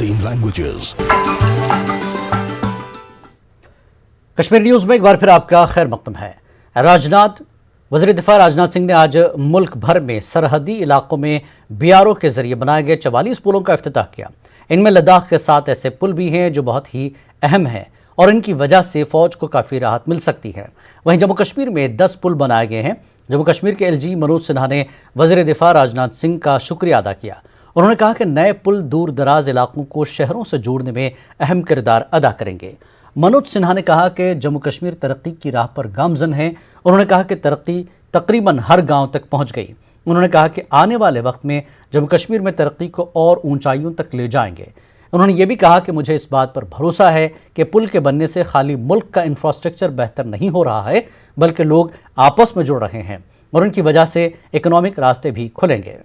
languages. Kashmir news में एक बार फिर आपका खैर मकदम है। वज़ीर दिफा राजनाथ सिंह ने आज मुल्क भर में सरहदी इलाकों में BRO के जरिए बनाए गए 44 पुलों का इफ्तिताह किया। इनमें लद्दाख के साथ ऐसे पुल भी हैं जो बहुत ही अहम हैं और इनकी वजह से फौज को काफ़ी राहत मिल सकती है। वहीं जम्मू कश्मीर में 10 पुल बनाए गए हैं। जम्मू कश्मीर के LG मनोज सिन्हा ने वज़ीर दिफा राजनाथ सिंह का शुक्रिया अदा किया। उन्होंने कहा कि नए पुल दूर दराज इलाकों को शहरों से जोड़ने में अहम किरदार अदा करेंगे। मनोज सिन्हा ने कहा कि जम्मू कश्मीर तरक्की की राह पर गामजन है। उन्होंने कहा कि तरक्की तकरीबन हर गांव तक पहुंच गई। उन्होंने कहा कि आने वाले वक्त में जम्मू कश्मीर में तरक्की को और ऊंचाइयों तक ले जाएंगे। उन्होंने ये भी कहा कि मुझे इस बात पर भरोसा है कि पुल के बनने से खाली मुल्क का इंफ्रास्ट्रक्चर बेहतर नहीं हो रहा है, बल्कि लोग आपस में जुड़ रहे हैं और उनकी वजह से इकोनॉमिक रास्ते भी खुलेंगे।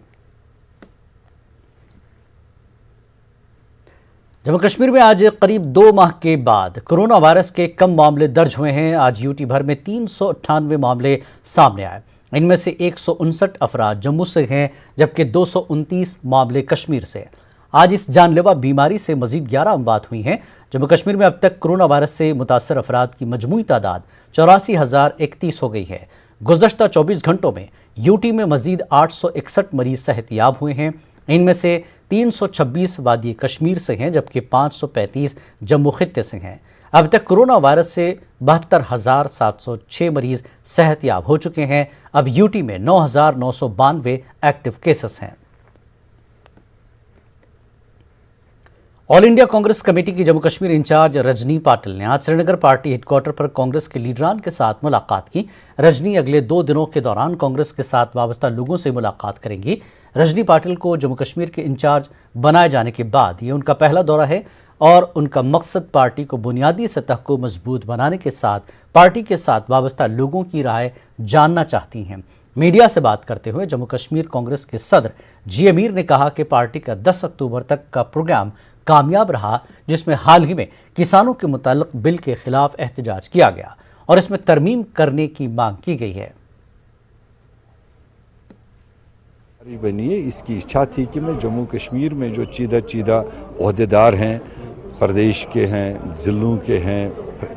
जम्मू कश्मीर में आज करीब 2 माह के बाद कोरोना वायरस के कम मामले दर्ज हुए हैं। आज यूटी भर में 398 मामले सामने आए। इनमें से 159 अफराद जम्मू से हैं, जबकि 229 मामले कश्मीर से। आज इस जानलेवा बीमारी से मजीद 11 अमवात हुई हैं। जम्मू कश्मीर में अब तक कोरोना वायरस से मुतासर अफराद की मजमूई तादाद 84,031 हो गई है। गुज़श्ता 24 घंटों में यूटी में मजीद 861 मरीज सेहतयाब हुए हैं। इनमें से 326 वादी कश्मीर से हैं, जबकि 535 जम्मू खित्ते से हैं। अब तक कोरोना वायरस से 72,706 मरीज सेहतयाब हो चुके हैं। अब यूटी में 9,992 एक्टिव केसेस हैं। ऑल इंडिया कांग्रेस कमेटी की जम्मू कश्मीर इंचार्ज रजनी पाटिल ने आज श्रीनगर पार्टी हेडक्वार्टर पर कांग्रेस के लीडरान के साथ मुलाकात की। रजनी अगले 2 दिनों के दौरान कांग्रेस के साथ वाबस्ता लोगों से मुलाकात करेंगी। रजनी पाटिल को जम्मू कश्मीर के इंचार्ज बनाए जाने के बाद ये उनका पहला दौरा है और उनका मकसद पार्टी को बुनियादी सतह को मजबूत बनाने के साथ पार्टी के साथ वाबस्ता लोगों की राय जानना चाहती हैं। मीडिया से बात करते हुए जम्मू कश्मीर कांग्रेस के सदर जी अमीर ने कहा कि पार्टी का 10 अक्टूबर तक का प्रोग्राम कामयाब रहा, जिसमें हाल ही में किसानों के मुताल्लिक बिल के खिलाफ एहतजाज किया गया और इसमें तरमीम करने की मांग की गई है। बनी है, इसकी इच्छा थी कि मैं जम्मू कश्मीर में जो चीदा ओहदेदार हैं, प्रदेश के हैं, ज़िलों के हैं,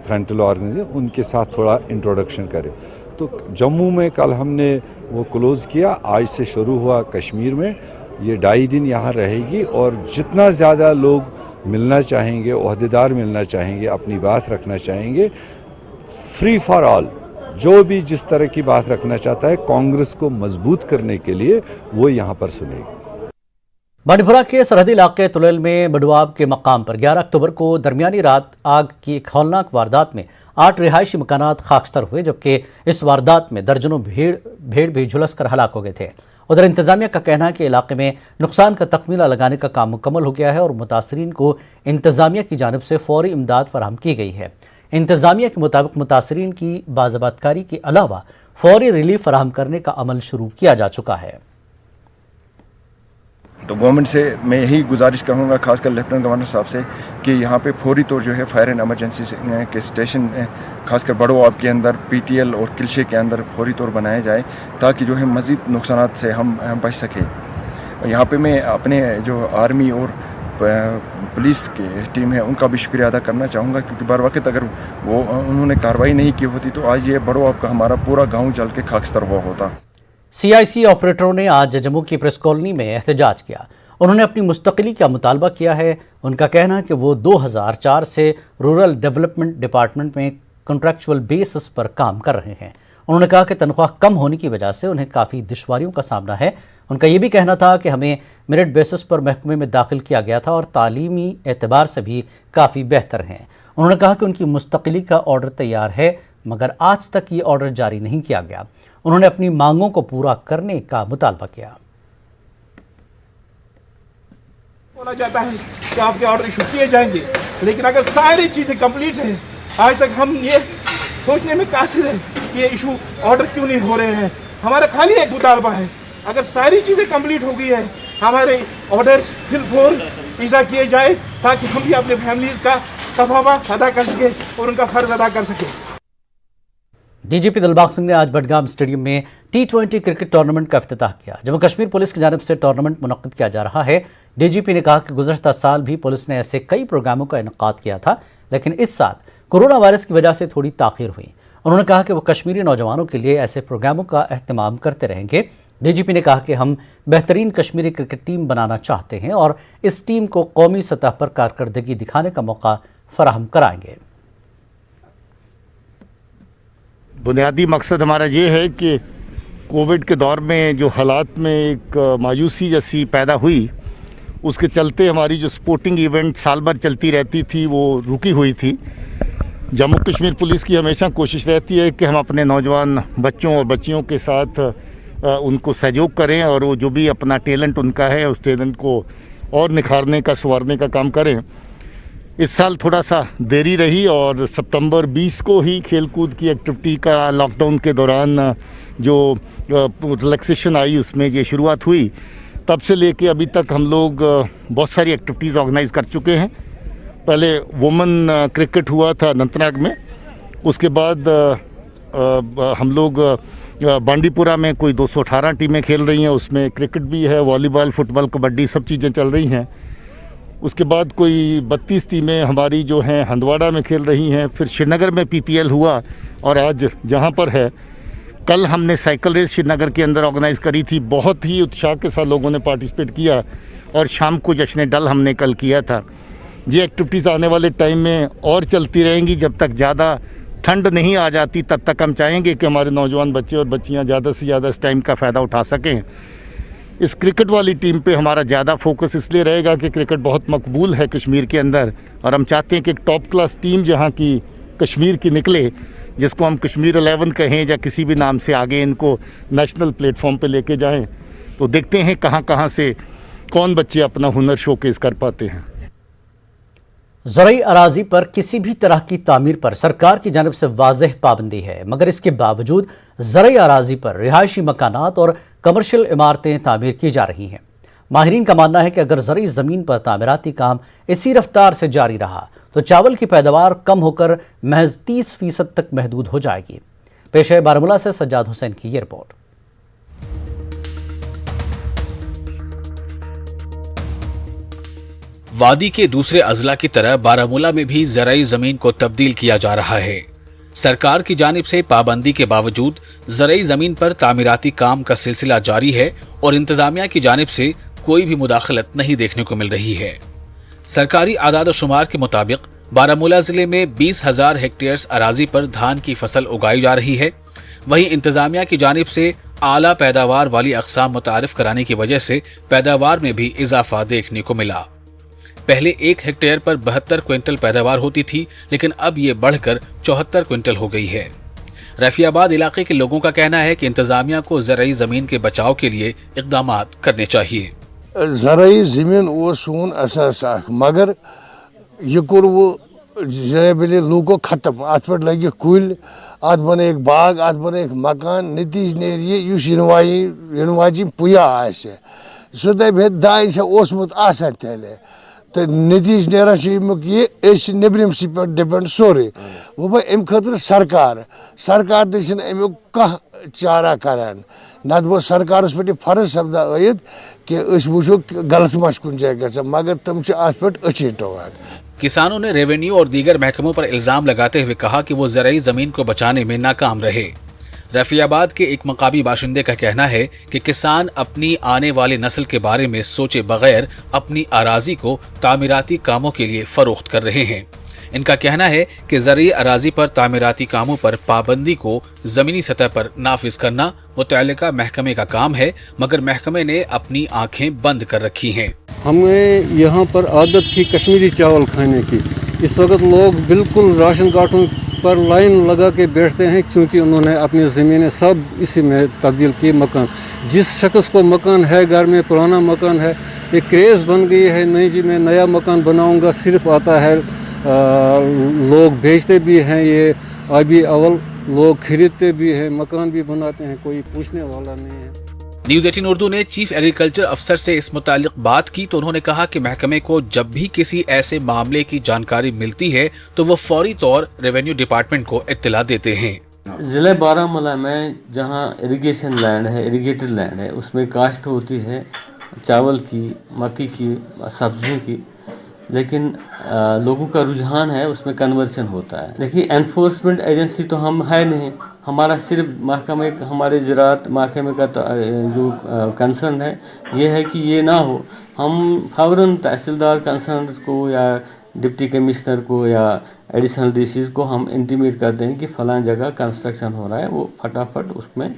फ्रंटल ऑर्गेनाइजेशन, उनके साथ थोड़ा इंट्रोडक्शन करें। तो जम्मू में कल हमने वो क्लोज़ किया। आज से शुरू हुआ कश्मीर में। ये 2.5 दिन यहाँ रहेगी और जितना ज़्यादा लोग मिलना चाहेंगे, ओहदेदार मिलना चाहेंगे, अपनी बात रखना चाहेंगे, फ्री फॉर ऑल, जो भी जिस तरह की बात रखना चाहता है कांग्रेस को मजबूत करने के लिए, वो यहाँ पर सुनेगी। बांडीपुरा के सरहदी इलाके तुलेल में बडुआब के मकाम पर 11 अक्टूबर को दरमियानी रात आग की एक हौलनाक वारदात में 8 रिहायशी मकानात खाकस्तर हुए, जबकि इस वारदात में दर्जनों भेड़ भी झुलस कर हलाक हो गए थे। उधर इंतजामिया का कहना है कि इलाके में नुकसान का तखमीना लगाने का काम मुकम्मल हो गया है और मुतासरीन को इंतजामिया की जानिब से फौरी इमदाद फराहम की गई है। इंतजामिया के मुताबिक मुतासरीन की बाज़ाबातकारी के अलावा फौरी रिलीफ फराहम करने का अमल शुरू किया जा चुका है। तो गवर्नमेंट से मैं यही गुजारिश करूँगा, खासकर लेफ्टिनेंट गवर्नर साहब से, कि यहाँ पे फौरी तौर जो है फायर एंड एमरजेंसी के स्टेशन खासकर बड़ोआब के अंदर, PTL और किलशे के अंदर फौरी तौर बनाए जाए, ताकि जो है मज़ीद नुकसानात से हम बच सकें। यहाँ पे मैं अपने जो आर्मी और पुलिस की टीम है उनका भी शुक्रिया अदा करना चाहूँगा, क्योंकि बर वक्त अगर उन्होंने कार्रवाई नहीं की होती तो आज ये बड़ोआब का हमारा पूरा गाँव जल के खाकस्तर हुआ होता। CIC ऑपरेटरों ने आज जम्मू की प्रेस कॉलोनी में एहतजाज किया। उन्होंने अपनी मुस्तकिली का मुतालबा किया है। उनका कहना है कि वो 2004 से रूरल डेवलपमेंट डिपार्टमेंट में कॉन्ट्रैक्चुअल बेसिस पर काम कर रहे हैं। उन्होंने कहा कि तनख्वाह कम होने की वजह से उन्हें काफ़ी दुश्वारियों का सामना है। उनका ये भी कहना था कि हमें मेरिट बेसिस पर महकमे में दाखिल किया गया था और तालीमी एतबार से भी काफ़ी बेहतर हैं। उन्होंने कहा कि उनकी मुस्तकिली का ऑर्डर तैयार है, मगर आज तक ये ऑर्डर जारी नहीं किया गया। उन्होंने अपनी मांगों को पूरा करने का मुतालबा किया। बोला जाता है कि आपके ऑर्डर इशू किए जाएंगे, लेकिन अगर सारी चीज़ें कंप्लीट हैं, आज तक हम ये सोचने में कासिर है कि ये इशू ऑर्डर क्यों नहीं हो रहे हैं। हमारा खाली एक मुतालबा है, अगर सारी चीज़ें कंप्लीट हो गई है, हमारे ऑर्डर फिलफोर इजा किए जाए, ताकि हम भी अपने फैमिलीज का तफावा अदा कर सकें और उनका फ़र्ज अदा कर सकें। DGP दिलबाग सिंह ने आज बडगाम स्टेडियम में T20 क्रिकेट टूर्नामेंट का इफ्तिताह किया। जम्मू कश्मीर पुलिस की जानिब से टूर्नामेंट मुनक्किद किया जा रहा है। DGP ने कहा कि गुज़श्ता साल भी पुलिस ने ऐसे कई प्रोग्रामों का इनेकाद किया था, लेकिन इस साल कोरोना वायरस की वजह से थोड़ी ताख़ीर हुई। उन्होंने कहा कि वो कश्मीरी नौजवानों के लिए ऐसे प्रोग्रामों का अहतमाम करते रहेंगे। DGP ने कहा कि हम बेहतरीन कश्मीरी क्रिकेट टीम बनाना चाहते हैं और इस टीम को कौमी सतह पर कारकर्दगी दिखाने का मौका फराहम कराएंगे। बुनियादी मकसद हमारा ये है कि कोविड के दौर में जो हालात में एक मायूसी जैसी पैदा हुई, उसके चलते हमारी जो स्पोर्टिंग इवेंट साल भर चलती रहती थी वो रुकी हुई थी। जम्मू कश्मीर पुलिस की हमेशा कोशिश रहती है कि हम अपने नौजवान बच्चों और बच्चियों के साथ उनको सहयोग करें और वो जो भी अपना टैलेंट उनका है उस टैलेंट को और निखारने का, संवारने का काम करें। इस साल थोड़ा सा देरी रही और सितंबर 20 को ही खेलकूद की एक्टिविटी का लॉकडाउन के दौरान जो रिलैक्सेशन आई उसमें ये शुरुआत हुई। तब से लेके अभी तक हम लोग बहुत सारी एक्टिविटीज़ ऑर्गेनाइज कर चुके हैं। पहले वुमेन क्रिकेट हुआ था अनंतनाग में, उसके बाद हम लोग बांडीपुरा में कोई 218 टीमें खेल रही हैं, उसमें क्रिकेट भी है, वॉलीबॉल, फुटबॉल, कबड्डी सब चीज़ें चल रही हैं। उसके बाद कोई 32 टीमें हमारी जो हैं हंदवाड़ा में खेल रही हैं। फिर श्रीनगर में PPL हुआ और आज जहां पर है, कल हमने साइकिल रेस श्रीनगर के अंदर ऑर्गेनाइज़ करी थी। बहुत ही उत्साह के साथ लोगों ने पार्टिसिपेट किया और शाम को जश्न डल हमने कल किया था। ये एक्टिविटीज़ आने वाले टाइम में और चलती रहेंगी। जब तक ज़्यादा ठंड नहीं आ जाती तब तक हम चाहेंगे कि हमारे नौजवान बच्चे और बच्चियाँ ज़्यादा से ज़्यादा इस टाइम का फ़ायदा उठा सकें। इस क्रिकेट वाली टीम पे हमारा ज़्यादा फोकस इसलिए रहेगा कि क्रिकेट बहुत मकबूल है कश्मीर के अंदर और हम चाहते हैं कि एक टॉप क्लास टीम जहाँ की कश्मीर की निकले, जिसको हम कश्मीर 11 कहें या किसी भी नाम से आगे इनको नेशनल प्लेटफॉर्म पे लेके जाएं। तो देखते हैं कहाँ कहाँ से कौन बच्चे अपना हुनर शोकेस कर पाते हैं। ज़रई अराजी पर किसी भी तरह की तामीर पर सरकार की जानिब से वाज़ेह पाबंदी है, मगर इसके बावजूद ज़रई अराजी पर रिहायशी मकानात और कमर्शियल इमारतें तामीर की जा रही हैं। माहिरीन का मानना है कि अगर ज़रई ज़मीन पर तामीराती काम इसी रफ्तार से जारी रहा तो चावल की पैदावार कम होकर महज 30% तक महदूद हो जाएगी। पेश है बारामूला से सज्जाद हुसैन की ये रिपोर्ट। वादी के दूसरे अजला की तरह बारामूला में भी ज़राई ज़मीन को तब्दील किया जा रहा है। सरकार की जानिब से पाबंदी के बावजूद ज़राई ज़मीन पर तामीराती काम का सिलसिला जारी है और इंतजामिया की जानिब से कोई भी मुदाखलत नहीं देखने को मिल रही है। सरकारी आदाद शुमार के मुताबिक बारामूला जिले में 20,000 हेक्टेयर अराजी पर धान की फसल उगाई जा रही है। वहीं इंतजामिया की जानिब से आला पैदावार वाली अक़साम मुतारिफ कराने की वजह से पैदावार में भी इजाफा देखने को मिला। पहले 1 हेक्टेयर पर 72 क्विंटल पैदावार होती थी, लेकिन अब ये बढ़कर 74 क्विंटल हो गई है। रफियाबाद इलाके के लोगों का कहना है कि इंतजामिया को ज़राई ज़मीन के बचाव के लिए इक़दाम करने चाहिए। ज़राई ज़मीन वो सोन असास मगर ये कोर वो जबले लोगों खत्म अत पे लगे कुल अत बन एक बाग अत बन एक मकान नतीज नेर वाजी पुया आसे सो दे दाय ओसमुत आसान तेले तो नतीज नेरान ये नबरम सी पे डिपेंड सोरे वो भाई अम खतर सरकार अमुक कह चारा करान नत वो सरकार पे फर्ज सपदा आयत कि वो गलत मश कुन जाए ग मगर तुम अत पे अच्छे टोवान। किसानों ने रेवेन्यू और दीगर महकमों पर इल्जाम लगाते हुए कहा कि वो ज़राई ज़मीन को बचाने में नाकाम रहे। रफियाबाद के एक मकामी बाशिंदे का कहना है कि किसान अपनी आने वाली नस्ल के बारे में सोचे बगैर अपनी अराजी को तामीराती कामों के लिए फरोख्त कर रहे हैं। इनका कहना है कि ज़रई अराजी पर तामीराती कामों पर पाबंदी को ज़मीनी सतह पर नाफिज करना मुतल्लिका महकमे का काम है, मगर महकमे ने अपनी आंखें बंद कर रखी हैं। हमें यहाँ पर आदत थी कश्मीरी चावल खाने की। इस वक्त लोग बिल्कुल राशन कार्टों पर लाइन लगा के बैठते हैं, क्योंकि उन्होंने अपनी ज़मीनें सब इसी में तब्दील की। मकान जिस शख्स को मकान है, घर में पुराना मकान है, एक क्रेज़ बन गई है, नहीं जी मैं नया मकान बनाऊंगा, सिर्फ आता है लोग बेचते भी हैं, ये अभी अवल लोग खरीदते भी हैं, मकान भी बनाते हैं, कोई पूछने वाला नहीं है। न्यूज़ 18 उर्दू ने चीफ एग्रीकल्चर अफसर से इस मुतालिक बात की तो उन्होंने कहा कि महकमे को जब भी किसी ऐसे मामले की जानकारी मिलती है तो वो फौरी तौर रेवेन्यू डिपार्टमेंट को इत्तला देते हैं। ज़िले बारामूला में जहां इरिगेशन लैंड है, इरिगेटेड लैंड है, उसमें काश्त होती है चावल की, मक्की की, सब्जियों की, लेकिन लोगों का रुझान है उसमें कन्वर्शन होता है। देखिए एनफोर्समेंट एजेंसी तो हम है नहीं, हमारा सिर्फ महकमे हमारे ज़राअत महकमे का जो कंसर्न है ये है कि ये ना हो। हम फ़ौरन तहसीलदार कंसर्न को या डिप्टी कमिश्नर को या एडिशनल डीसी को हम इंटीमेट करते हैं कि फ़लाँ जगह कंस्ट्रक्शन हो रहा है, वो फटाफट उसमें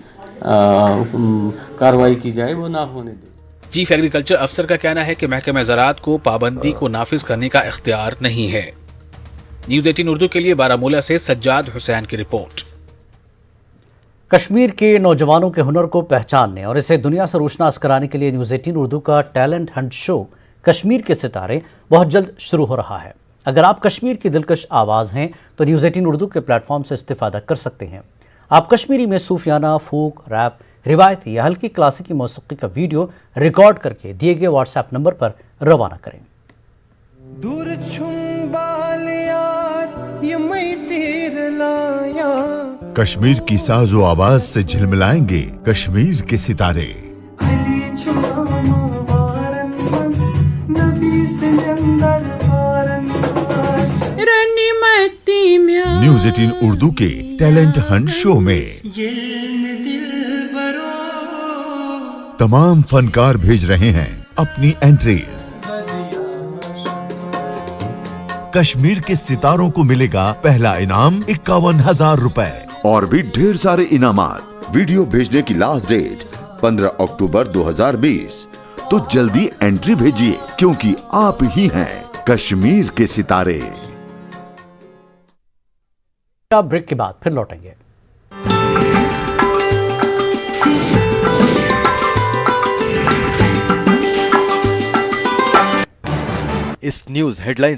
कार्रवाई की जाए, वो ना होने दें। चीफ एग्रीकल्चर अफसर का कहना है कि महकमे ज़राअत को पाबंदी को नाफिज करने का इख्तियार नहीं है। न्यूज़ 18 उर्दू के लिए बारामूला से सज्जाद हुसैन की रिपोर्ट। कश्मीर के नौजवानों के हुनर को पहचानने और इसे दुनिया से रोशनास कराने के लिए न्यूज़ 18 उर्दू का टैलेंट हंट शो कश्मीर के सितारे बहुत जल्द शुरू हो रहा है। अगर आप कश्मीर की दिलकश आवाज़ हैं तो न्यूज़ 18 उर्दू के प्लेटफॉर्म से इस्तेफादा कर सकते हैं। आप कश्मीरी में सूफियाना, फोक, रैप, रिवायती या हल्की क्लासिकी मौसीकी का वीडियो रिकॉर्ड करके दिए गए व्हाट्सएप नंबर पर रवाना करें। कश्मीर की साजो आवाज से झिलमिलाएंगे कश्मीर के सितारे। न्यूज़ 18 उर्दू के टैलेंट हंट शो में तमाम फनकार भेज रहे हैं अपनी एंट्रीज। कश्मीर के सितारों को मिलेगा पहला इनाम 51,000 रुपए और भी ढेर सारे इनामात। वीडियो भेजने की लास्ट डेट 15 अक्टूबर 2020। तो जल्दी एंट्री भेजिए क्योंकि आप ही हैं कश्मीर के सितारे। ब्रेक के बाद फिर लौटेंगे। इस न्यूज़ हेडलाइन